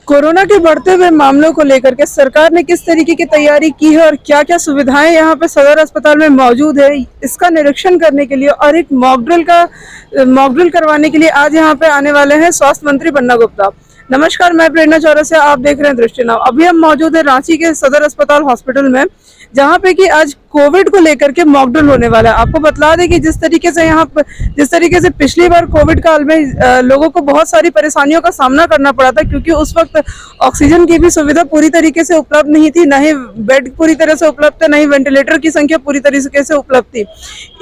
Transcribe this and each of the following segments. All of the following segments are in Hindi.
कोरोना के बढ़ते हुए मामलों को लेकर के सरकार ने किस तरीके की तैयारी की है और क्या क्या सुविधाएं यहाँ पे सदर अस्पताल में मौजूद है, इसका निरीक्षण करने के लिए और एक मॉक ड्रिल करवाने के लिए आज यहाँ पे आने वाले हैं स्वास्थ्य मंत्री बन्ना गुप्ता। नमस्कार, मैं प्रेरणा चौरसिया, आप देख रहे हैं दृष्टि नाव। अभी हम मौजूद है रांची के सदर अस्पताल हॉस्पिटल में, जहाँ पे कि आज कोविड को लेकर के मॉक ड्रिल होने वाला है। आपको बतला दें कि जिस तरीके से पिछली बार कोविड काल में लोगों को बहुत सारी परेशानियों का सामना करना पड़ा था, क्योंकि उस वक्त ऑक्सीजन की भी सुविधा पूरी तरीके से उपलब्ध नहीं थी, न ही बेड पूरी तरह से उपलब्ध थे, न ही वेंटिलेटर की संख्या पूरी तरीके से उपलब्ध थी।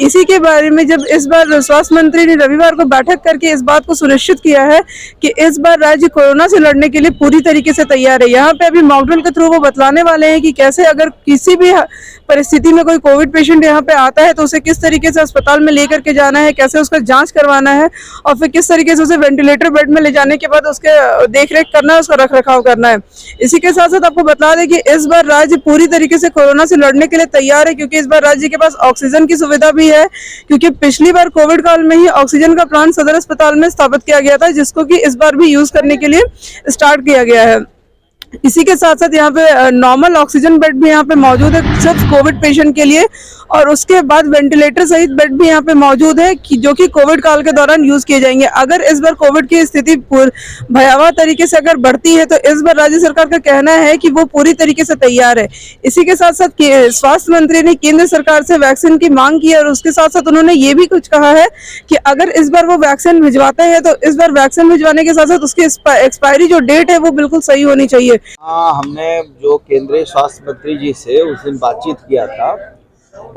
इसी के बारे में जब इस बार स्वास्थ्य मंत्री ने रविवार को बैठक करके इस बात को सुनिश्चित किया है कि इस बार राज्य कोरोना से लड़ने के लिए पूरी तरीके से तैयार है। यहाँ पे अभी मॉक ड्रिल के थ्रू वो बतलाने वाले हैं कि कैसे अगर किसी भी परिस्थिति में कोई कोविड पेशेंट यहाँ पे आता है तो उसे किस तरीके से अस्पताल में लेकर के जाना है, कैसे उसका जांच करवाना है और फिर किस तरीके से उसे वेंटिलेटर बेड में ले जाने के बाद उसके देखरेख करना है, उसका रखरखाव करना है। इसी के साथ साथ आपको बता दें कि इस बार राज्य पूरी तरीके से कोरोना से लड़ने के लिए तैयार है, क्योंकि इस बार राज्य के पास ऑक्सीजन की सुविधा भी है, क्योंकि पिछली बार कोविड काल में ही ऑक्सीजन का प्लांट सदर अस्पताल में स्थापित किया गया था, जिसको कि इस बार भी यूज करने के लिए स्टार्ट किया गया है। इसी के साथ साथ यहाँ पे नॉर्मल ऑक्सीजन बेड भी यहाँ पे मौजूद है सिर्फ कोविड पेशेंट के लिए, और उसके बाद वेंटिलेटर सहित बेड भी यहाँ पे मौजूद है जो कि कोविड काल के दौरान यूज किए जाएंगे। अगर इस बार कोविड की स्थिति भयावह तरीके से अगर बढ़ती है तो इस बार राज्य सरकार का कहना है कि वो पूरी तरीके से तैयार है। इसी के साथ साथ स्वास्थ्य मंत्री ने केंद्र सरकार से वैक्सीन की मांग की है, और उसके साथ साथ उन्होंने ये भी कुछ कहा है कि अगर इस बार वो वैक्सीन भिजवाते हैं तो इस बार वैक्सीन भिजवाने के साथ साथ उसकी एक्सपायरी जो डेट है वो बिल्कुल सही होनी चाहिए। हमने जो केंद्रीय स्वास्थ्य मंत्री जी से उस दिन बातचीत किया था,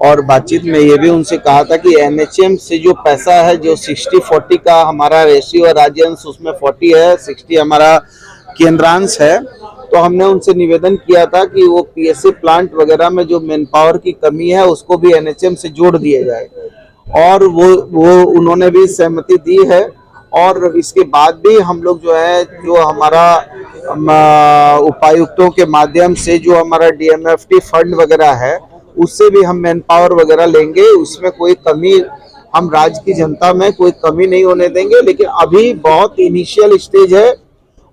और बातचीत में ये भी उनसे कहा था कि एनएचएम से जो पैसा है, जो 60-40 का हमारा रेशियो है, राज्यांश उसमें 40 है, 60 हमारा केंद्रांश है, तो हमने उनसे निवेदन किया था कि वो पीएसए प्लांट वगैरह में जो मैन पावर की कमी है उसको भी एनएचएम से जोड़ दिया जाए, और वो उन्होंने भी सहमति दी है। और इसके बाद भी हम लोग जो है, जो हमारा उपायुक्तों के माध्यम से जो हमारा डीएमएफटी फंड वगैरह है उससे भी हम मैन पावर वगैरह लेंगे। उसमें कोई कमी, हम राज्य की जनता में कोई कमी नहीं होने देंगे, लेकिन अभी बहुत इनिशियल स्टेज है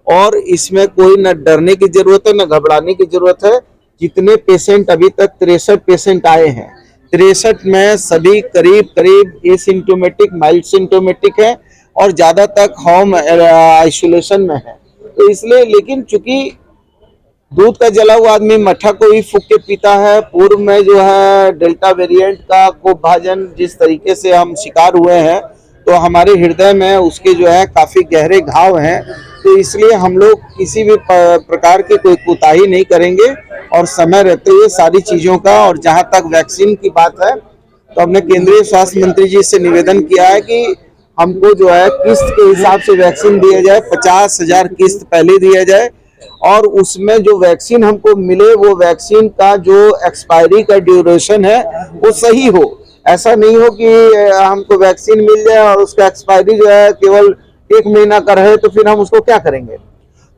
और इसमें कोई न डरने की जरूरत है न घबराने की जरूरत है। जितने पेशेंट अभी तक 63 पेशेंट आए हैं, 63 में सभी करीब एसिम्प्टोमेटिक, माइल्ड सिम्प्टोमेटिक है और ज्यादा तक होम आइसोलेशन में है। तो इसलिए, लेकिन चूंकि दूध का जला हुआ आदमी मट्ठा को ही फूंक के पीता है, पूर्व में जो है डेल्टा वेरिएंट का कोपभाजन जिस तरीके से हम शिकार हुए हैं, तो हमारे हृदय में उसके जो है काफी गहरे घाव हैं। तो इसलिए हम लोग किसी भी प्रकार की कोई कोताही नहीं करेंगे और समय रहते हुए सारी चीजों का, और जहां तक वैक्सीन की बात है तो हमने केंद्रीय स्वास्थ्य मंत्री जी से निवेदन किया है कि हमको जो है किस्त के हिसाब से वैक्सीन दिया जाए, 50,000 किस्त पहले दिया जाए, और उसमें जो वैक्सीन हमको मिले वो वैक्सीन का जो एक्सपायरी का ड्यूरेशन है वो सही हो। ऐसा नहीं हो कि हमको वैक्सीन मिल जाए और उसका एक्सपायरी जो है केवल 1 महीना का रहे, तो फिर हम उसको क्या करेंगे।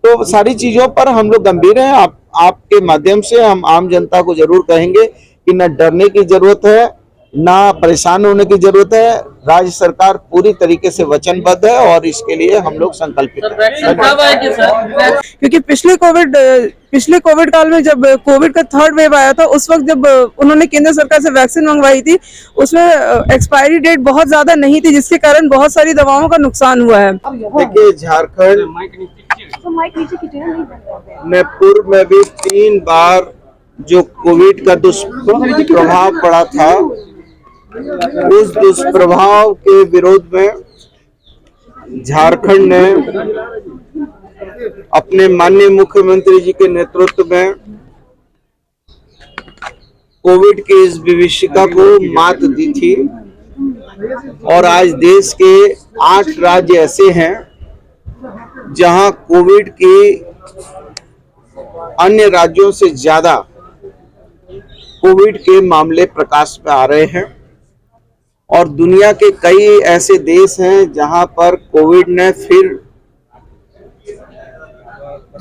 तो सारी चीजों पर हम लोग गंभीर हैं। आपके माध्यम से हम आम जनता को जरूर कहेंगे कि न डरने की जरूरत है, ना परेशान होने की जरूरत है। राज्य सरकार पूरी तरीके से वचनबद्ध है और इसके लिए हम लोग संकल्पित हैं। क्योंकि पिछले कोविड काल में जब कोविड का 3rd वेव आया था, उस वक्त जब उन्होंने केंद्र सरकार से वैक्सीन मंगवाई थी, उसमें एक्सपायरी डेट बहुत ज्यादा नहीं थी, जिसके कारण बहुत सारी दवाओं का नुकसान हुआ है। देखिए, झारखंड में पूर्व में भी 3 बार जो कोविड का दुष्प्रभाव पड़ा था, उस दुष्प्रभाव के विरोध में झारखंड ने अपने माननीय मुख्यमंत्री जी के नेतृत्व में कोविड की इस विभीषिका को मात दी थी, और आज देश के 8 राज्य ऐसे हैं जहां कोविड की अन्य राज्यों से ज्यादा कोविड के मामले प्रकाश में आ रहे हैं, और दुनिया के कई ऐसे देश हैं जहां पर कोविड ने फिर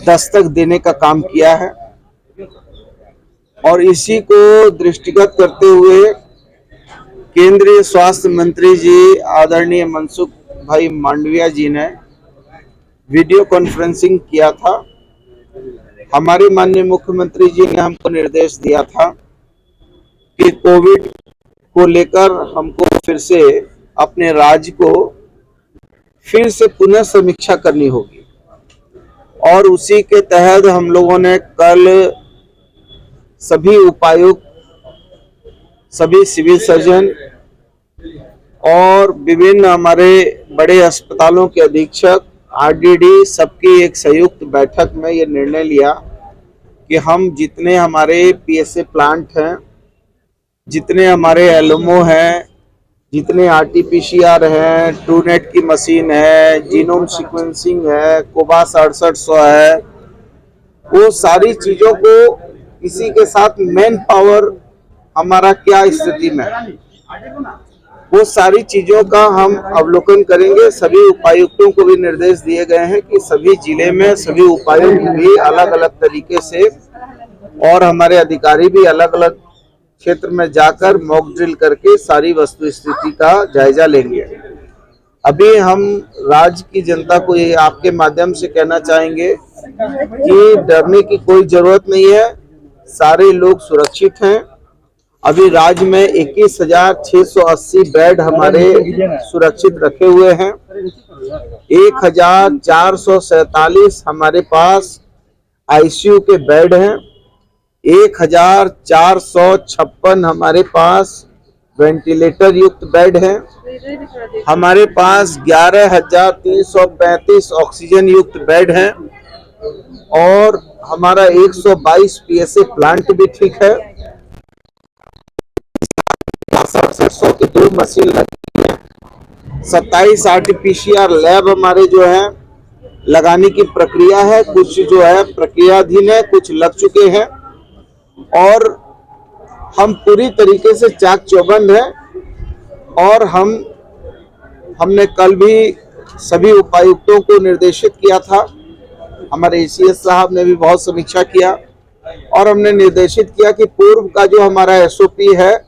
दस्तक देने का काम किया है। और इसी को दृष्टिगत करते हुए केंद्रीय स्वास्थ्य मंत्री जी आदरणीय मनसुख भाई मांडविया जी ने वीडियो कॉन्फ्रेंसिंग किया था, हमारे माननीय मुख्यमंत्री जी ने हमको निर्देश दिया था कि कोविड को लेकर हमको फिर से अपने राज्य को फिर से पुनः समीक्षा करनी होगी, और उसी के तहत हम लोगों ने कल सभी उपायुक्त, सभी सिविल सर्जन और विभिन्न हमारे बड़े अस्पतालों के अधीक्षक, आरडीडी, सबकी एक संयुक्त बैठक में ये निर्णय लिया कि हम जितने हमारे पीएसए प्लांट हैं, जितने हमारे एलएमओ हैं, जितने आरटीपीसीआर हैं, ट्रूनेट की मशीन है, जीनोम सीक्वेंसिंग है, कोबास 6800 है, वो सारी चीजों को, इसी के साथ मैन पावर हमारा क्या स्थिति में है, वो सारी चीजों का हम अवलोकन करेंगे। सभी उपायुक्तों को भी निर्देश दिए गए हैं कि सभी जिले में सभी उपायुक्त भी अलग अलग तरीके से और हमारे अधिकारी भी अलग अलग क्षेत्र में जाकर मॉक ड्रिल करके सारी वस्तु स्थिति का जायजा लेंगे। अभी हम राज्य की जनता को ये आपके माध्यम से कहना चाहेंगे कि डरने की कोई जरूरत नहीं है, सारे लोग सुरक्षित हैं। अभी राज्य में 21,680 बेड हमारे सुरक्षित रखे हुए हैं। 1,447 हमारे पास आईसीयू के बेड हैं। 1,456 हमारे पास वेंटिलेटर युक्त बेड हैं। हमारे पास 11,335 ऑक्सीजन युक्त बेड हैं और हमारा 122 पीएसए प्लांट भी ठीक है। 6700 की 2 मशीन लगी है। 27 आरटीपीसीआर लैब हमारे जो है लगाने की प्रक्रिया है, कुछ जो है प्रक्रियाधीन है, कुछ लग चुके हैं और हम पूरी तरीके से चाक चौबंद हैं। और हमने कल भी सभी उपायुक्तों को निर्देशित किया था, हमारे एसीएस साहब ने भी बहुत समीक्षा किया और हमने निर्देशित किया कि पूर्व का जो हमारा एसओपी है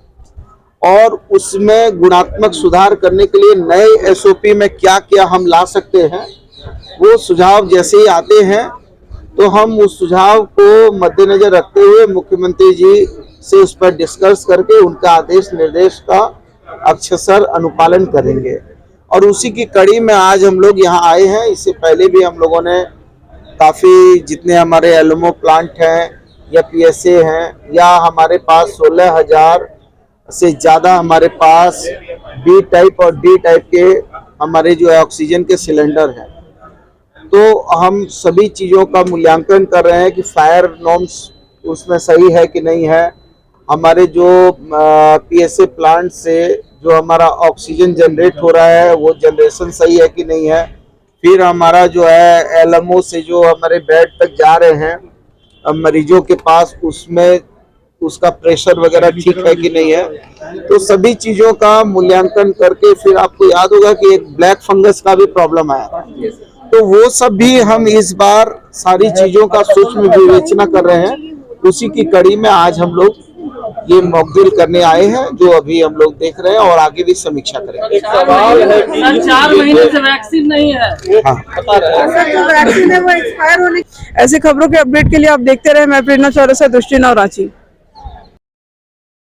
और उसमें गुणात्मक सुधार करने के लिए नए एसओपी में क्या क्या हम ला सकते हैं, वो सुझाव जैसे ही आते हैं तो हम उस सुझाव को मद्देनजर रखते हुए मुख्यमंत्री जी से उस पर डिस्कस करके उनका आदेश निर्देश का अक्षरशः अनुपालन करेंगे। और उसी की कड़ी में आज हम लोग यहाँ आए हैं। इससे पहले भी हम लोगों ने काफ़ी जितने हमारे एलएमओ प्लांट हैं या पीएसए हैं या हमारे पास 16,000 से ज़्यादा हमारे पास बी टाइप और डी टाइप के हमारे जो है ऑक्सीजन के सिलेंडर हैं, तो हम सभी चीज़ों का मूल्यांकन कर रहे हैं कि फायर नॉर्म्स उसमें सही है कि नहीं है। हमारे जो पीएसए प्लांट से जो हमारा ऑक्सीजन जनरेट हो रहा है वो जनरेशन सही है कि नहीं है। फिर हमारा जो है एलएमओ से जो हमारे बेड तक जा रहे हैं मरीजों के पास, उसमें उसका प्रेशर वगैरह ठीक है कि नहीं है। तो सभी चीज़ों का मूल्यांकन करके फिर आपको याद होगा कि एक ब्लैक फंगस का भी प्रॉब्लम आया, तो वो सब भी हम इस बार सारी चीज़ों का सूक्ष्म विवेचना कर रहे हैं। उसी की कड़ी में आज हम लोग ये मॉक ड्रिल करने आए हैं, जो अभी हम लोग देख रहे हैं और आगे भी समीक्षा करेंगे। एक सवाल है कि 4 महीने से वैक्सीन नहीं है। हाँ, बता रहे हैं वैक्सीन है वो एक्सपायर होने। ऐसी खबरों के अपडेट के लिए आप देखते रहे। मैं प्रेरणा चौरसिया, दृष्टि नाउ, रांची।